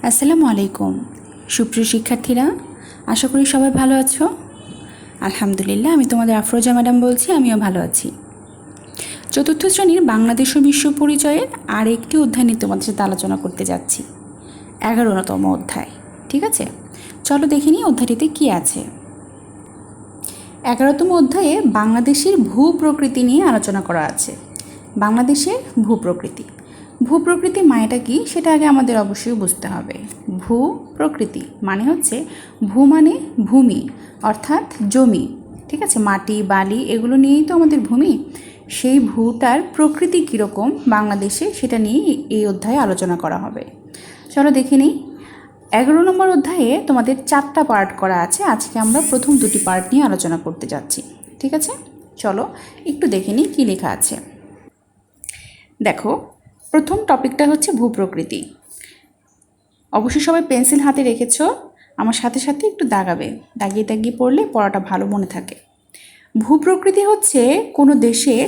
আসসালামু আলাইকুম সুপ্রিয় শিক্ষার্থীরা, আশা করি সবাই ভালো আছো। আলহামদুলিল্লাহ, আমি তোমাদের আফরোজা ম্যাডাম বলছি। আমিও ভালো আছি। চতুর্থ শ্রেণীর বাংলাদেশ ও বিশ্ব পরিচয়ের আরেকটি অধ্যায় নিয়ে তোমাদের সাথে আলোচনা করতে যাচ্ছি, 11তম অধ্যায়। ঠিক আছে, চলো দেখে নিই অধ্যায়টিতে কী আছে। 11তম অধ্যায়ে বাংলাদেশের ভূপ্রকৃতি নিয়ে আলোচনা করা আছে। বাংলাদেশের ভূপ্রকৃতি ভূপ্রকৃতি মানেটা কি সেটা আগে আমাদের অবশ্যই বুঝতে হবে। ভূপ্রকৃতি মানে হচ্ছে ভূ মানে ভূমি, অর্থাৎ জমি। ঠিক আছে, মাটি বালি এগুলো নিয়েই তো আমাদের ভূমি। সেই ভূটার প্রকৃতি কীরকম বাংলাদেশে সেটা নিয়ে এই অধ্যায়ে আলোচনা করা হবে। চলো দেখে নিই। 11 নম্বর অধ্যায়ে তোমাদের 4টা পার্ট করা আছে। আজকে আমরা প্রথম 2টি পার্ট নিয়ে আলোচনা করতে যাচ্ছি। ঠিক আছে, চলো একটু দেখে নিই কী লেখা আছে। দেখো, প্রথম টপিকটা হচ্ছে ভূপ্রকৃতি। অবশ্যই সবাই পেন্সিল হাতে রেখেছো, আমার সাথে সাথে একটু দাগাবে। দাগিয়ে দাগিয়ে পড়লে পড়াটা ভালো মনে থাকে। ভূপ্রকৃতি হচ্ছে কোনো দেশের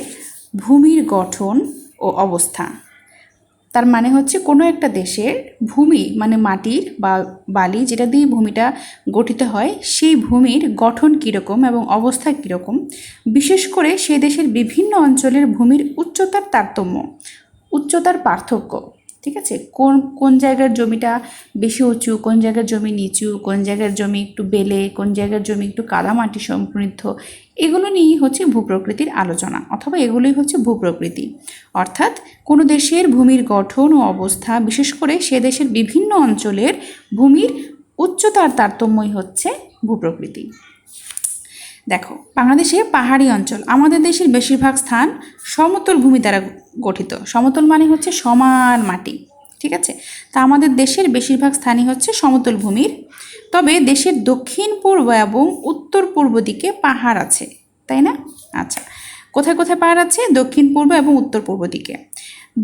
ভূমির গঠন ও অবস্থা। তার মানে হচ্ছে কোনো একটা দেশের ভূমি মানে মাটির বা বালি যেটা দিয়ে ভূমিটা গঠিত হয়, সেই ভূমির গঠন কীরকম এবং অবস্থা কীরকম, বিশেষ করে সে দেশের বিভিন্ন অঞ্চলের ভূমির উচ্চতার তারতম্য, উচ্চতার পার্থক্য। ঠিক আছে, কোন কোন জায়গার জমিটা বেশি উঁচু, কোন জায়গার জমি নিচু, কোন জায়গার জমি একটু বেলে, কোন জায়গার জমি একটু কাদামাটি সমৃদ্ধ, এগুলো নিয়েই হচ্ছে ভূপ্রকৃতির আলোচনা, অথবা এগুলোই হচ্ছে ভূপ্রকৃতি। অর্থাৎ কোনো দেশের ভূমির গঠন ও অবস্থা, বিশেষ করে সে দেশের বিভিন্ন অঞ্চলের ভূমির উচ্চতার তারতম্যই হচ্ছে ভূপ্রকৃতি। দেখো, বাংলাদেশে পাহাড়ি অঞ্চল, আমাদের দেশের বেশিরভাগ স্থান সমতল ভূমি দ্বারা গঠিত। সমতল মানে হচ্ছে সমান মাটি। ঠিক আছে, তা আমাদের দেশের বেশিরভাগ স্থানই হচ্ছে সমতল ভূমির। তবে দেশের দক্ষিণ পূর্ব এবং উত্তর পূর্ব দিকে পাহাড় আছে, তাই না? আচ্ছা, কোথায় কোথায় পাহাড় আছে? দক্ষিণ পূর্ব এবং উত্তর পূর্ব দিকে।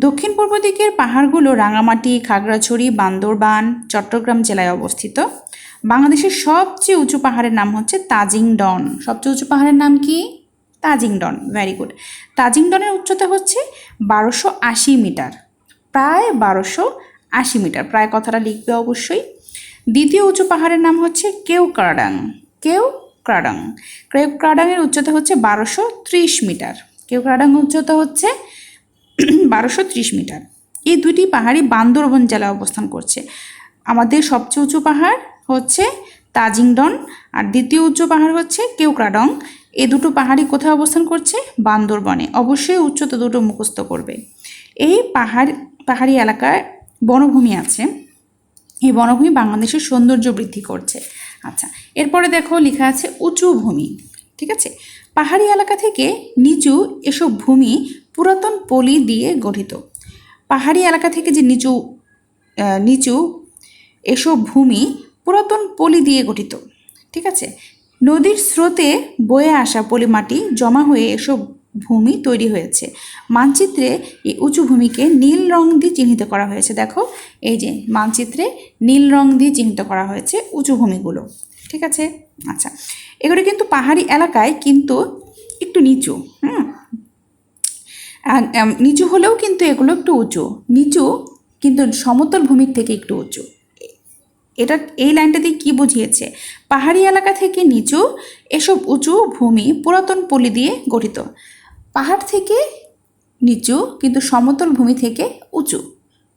দক্ষিণ পূর্ব দিকের পাহাড়গুলো রাঙামাটি, খাগড়াছড়ি, বান্দরবান, চট্টগ্রাম জেলায় অবস্থিত। বাংলাদেশের সবচেয়ে উঁচু পাহাড়ের নাম হচ্ছে তাজিংডন। সবচেয়ে উঁচু পাহাড়ের নাম কি? তাজিংডন। Very good. তাজিংডনের উচ্চতা হচ্ছে 1280 মিটার, প্রায় 1280 মিটার। প্রায় কথাটা লিখবে অবশ্যই। দ্বিতীয় উঁচু পাহাড়ের নাম হচ্ছে কেওক্রাডাং। কেওক্রাডাং কেওক্রাডাংয়ের উচ্চতা হচ্ছে 1230 মিটার। কেওক্রাডাং উচ্চতা হচ্ছে 1230 মিটার। এই দুটি পাহাড়ই বান্দরবান জেলায় অবস্থান করছে। আমাদের সবচেয়ে উঁচু পাহাড় হচ্ছে তাজিংডন, আর দ্বিতীয় উচ্চ পাহাড় হচ্ছে কেওক্রাডং। এই দুটো পাহাড়ই কোথায় অবস্থান করছে? বান্দরবনে। অবশ্যই উচ্চতা দুটো মুখস্থ করবে। এই পাহাড়ি এলাকায় বনভূমি আছে। এই বনভূমি বাংলাদেশের সৌন্দর্য বৃদ্ধি করছে। আচ্ছা, এরপরে দেখো লেখা আছে উঁচু ভূমি। ঠিক আছে, পাহাড়ি এলাকা থেকে নিচু এসব ভূমি পুরাতন পলি দিয়ে গঠিত। পাহাড়ি এলাকা থেকে যে নিচু নিচু এসব ভূমি পুরাতন পলি দিয়ে গঠিত। ঠিক আছে, নদীর স্রোতে বয়ে আসা পলিমাটি জমা হয়ে এসব ভূমি তৈরি হয়েছে। মানচিত্রে এই উঁচু ভূমিকে নীল রং দিয়ে চিহ্নিত করা হয়েছে। দেখো, এই যে মানচিত্রে নীল রং দিয়ে চিহ্নিত করা হয়েছে উঁচু ভূমিগুলো। ঠিক আছে, আচ্ছা, এগুলো কিন্তু পাহাড়ি এলাকায় কিন্তু একটু নিচু। নিচু হলেও কিন্তু এগুলো একটু উঁচু। নিচু কিন্তু সমতল ভূমির থেকে একটু উঁচু। এটা এই লাইনটা দিয়ে কী বুঝিয়েছে? পাহাড়ি এলাকা থেকে নিচু এসব উঁচু ভূমি পুরাতন পলি দিয়ে গঠিত। পাহাড় থেকে নিচু কিন্তু সমতল ভূমি থেকে উঁচু।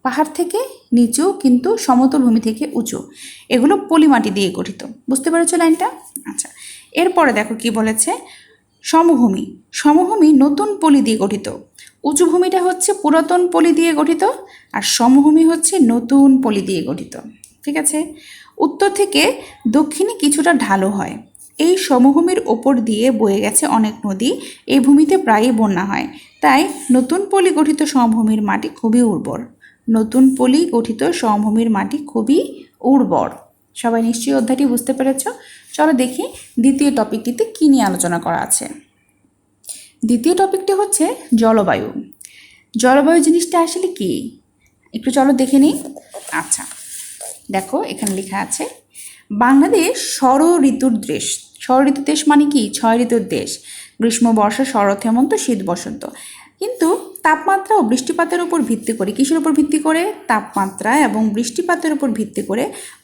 পাহাড় থেকে নিচু কিন্তু সমতল ভূমি থেকে উঁচু, এগুলো পলিমাটি দিয়ে গঠিত। বুঝতে পেরেছো লাইনটা? আচ্ছা, এরপরে দেখো কি বলেছে। সমভূমি। সমভূমি নতুন পলি দিয়ে গঠিত। উঁচু ভূমিটা হচ্ছে পুরাতন পলি দিয়ে গঠিত, আর সমভূমি হচ্ছে নতুন পলি দিয়ে গঠিত। ঠিক আছে, উত্তর থেকে দক্ষিণে কিছুটা ঢালু হয়। এই সমভূমির ওপর দিয়ে বয়ে গেছে অনেক নদী। এই ভূমিতে প্রায়ই বন্যা হয়। তাই নতুন পলি গঠিত সমভূমির মাটি খুবই উর্বর। নতুন পলি গঠিত সমভূমির মাটি খুবই উর্বর। সবাই নিশ্চয়ই অধ্যায়টি বুঝতে পেরেছ। চলো দেখি দ্বিতীয় টপিকটিতে কী নিয়ে আলোচনা করা আছে। দ্বিতীয় টপিকটি হচ্ছে জলবায়ু। জলবায়ু জিনিসটা আসলে কি একটু চলো দেখে নিই। আচ্ছা, দেখো এখানে লেখা আছে বাংলাদেশ ষড় ঋতুর দেশ। ষড় ঋতুর দেশ মানে কি? 6 ঋতুর দেশ। গ্রীষ্ম, বর্ষা, শরৎ, হেমন্ত, শীত, বসন্ত। কিন্তু তাপমাত্রা ও বৃষ্টিপাতের উপর ভিত্তি করে, কিসের উপর ভিত্তি করে? তাপমাত্রা এবং বৃষ্টিপাতের উপর ভিত্তি করে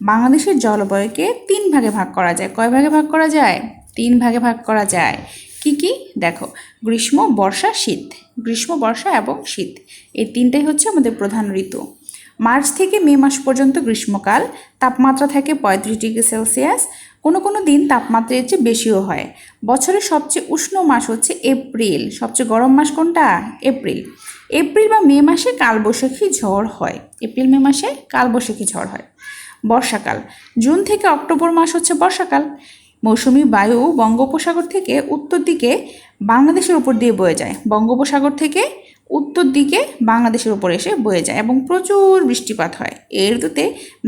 বাংলাদেশের জলবায়ুকে 3 ভাগে ভাগ করা যায়। কয় ভাগে ভাগ করা যায়? 3 ভাগে ভাগ করা যায়। কি কি? দেখো, গ্রীষ্ম, বর্ষা, শীত। গ্রীষ্ম, বর্ষা এবং শীত, এই তিনটাই হচ্ছে আমাদের প্রধান ঋতু। মার্চ থেকে মে মাস পর্যন্ত গ্রীষ্মকাল, তাপমাত্রা থাকে 35 ডিগ্রি সেলসিয়াস। কোনো কোনো দিন তাপমাত্রা এর চেয়ে বেশিও হয়। বছরের সবচেয়ে উষ্ণ মাস হচ্ছে এপ্রিল। সবচেয়ে গরম মাস কোনটা? এপ্রিল। এপ্রিল বা মে মাসে কালবৈশাখী ঝড় হয়। এপ্রিল মে মাসে কালবৈশাখী ঝড় হয়। বর্ষাকাল, জুন থেকে অক্টোবর মাস হচ্ছে বর্ষাকাল। মৌসুমী বায়ু বঙ্গোপসাগর থেকে উত্তর দিকে বাংলাদেশের উপর দিয়ে বয়ে যায়। বঙ্গোপসাগর থেকে উত্তর দিকে বাংলাদেশের উপর এসে বয়ে যায় এবং প্রচুর বৃষ্টিপাত হয়। এই ঋতুতে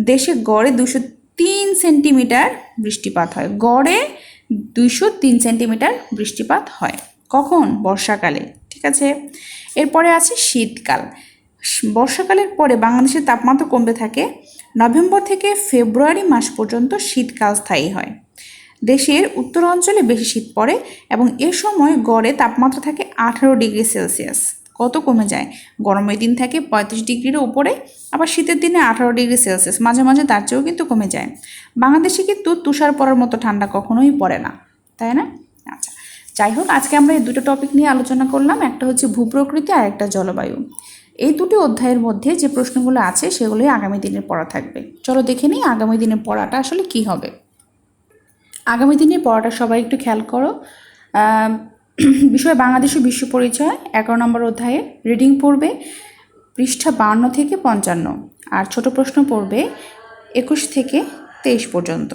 দেশে গড়ে 203 সেন্টিমিটার বৃষ্টিপাত হয়। গড়ে 203 সেন্টিমিটার বৃষ্টিপাত হয়। কখন? বর্ষাকালে। ঠিক আছে, এরপরে আছে শীতকাল। বর্ষাকালের পরে বাংলাদেশের তাপমাত্রা কমতে থাকে। নভেম্বর থেকে ফেব্রুয়ারি মাস পর্যন্ত শীতকাল স্থায়ী হয়। দেশের উত্তর অঞ্চলে বেশি শীত পড়ে এবং এ সময় গড়ে তাপমাত্রা থাকে 18 ডিগ্রি সেলসিয়াস। কত কমে যায়? গরমের দিন থাকে 35 ডিগ্রির উপরে, আবার শীতের দিনে 18 ডিগ্রি সেলসিয়াস, মাঝে মাঝে তার চেয়েও কিন্তু কমে যায়। বাংলাদেশে কিন্তু তুষার পড়ার মতো ঠান্ডা কখনোই পড়ে না, তাই না? আচ্ছা, যাই হোক, আজকে আমরা এই দুটো টপিক নিয়ে আলোচনা করলাম। একটা হচ্ছে ভূপ্রকৃতি আর একটা জলবায়ু। এই দুটি অধ্যায়ের মধ্যে যে প্রশ্নগুলো আছে সেগুলোই আগামী দিনের পড়া থাকবে। চলো দেখে নিই আগামী দিনের পড়াটা আসলে কি হবে। আগামী দিনের পড়াটা সবাই একটু খেয়াল করো। বিষয় বাংলাদেশের বিশ্ব পরিচয়, 11 নম্বর অধ্যায়ে রিডিং পড়বে পৃষ্ঠা 52 থেকে 55, আর ছোট প্রশ্ন পড়বে 21 থেকে 23 পর্যন্ত।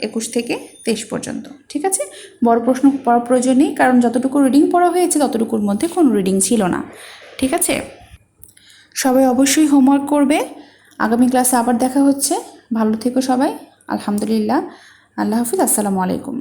21 থেকে 23 পর্যন্ত, ঠিক আছে? বড় প্রশ্ন পড়ার প্রয়োজন নেই, কারণ যতটুকু রিডিং পড়া হয়েছে ততটুকুর মধ্যে কোনো রিডিং ছিল না। ঠিক আছে, সবাই অবশ্যই হোমওয়ার্ক করবে। আগামী ক্লাসে আবার দেখা হচ্ছে। ভালো থেকো সবাই। আলহামদুলিল্লাহ। আল্লাহ হাফিজ। আসসালামু আলাইকুম।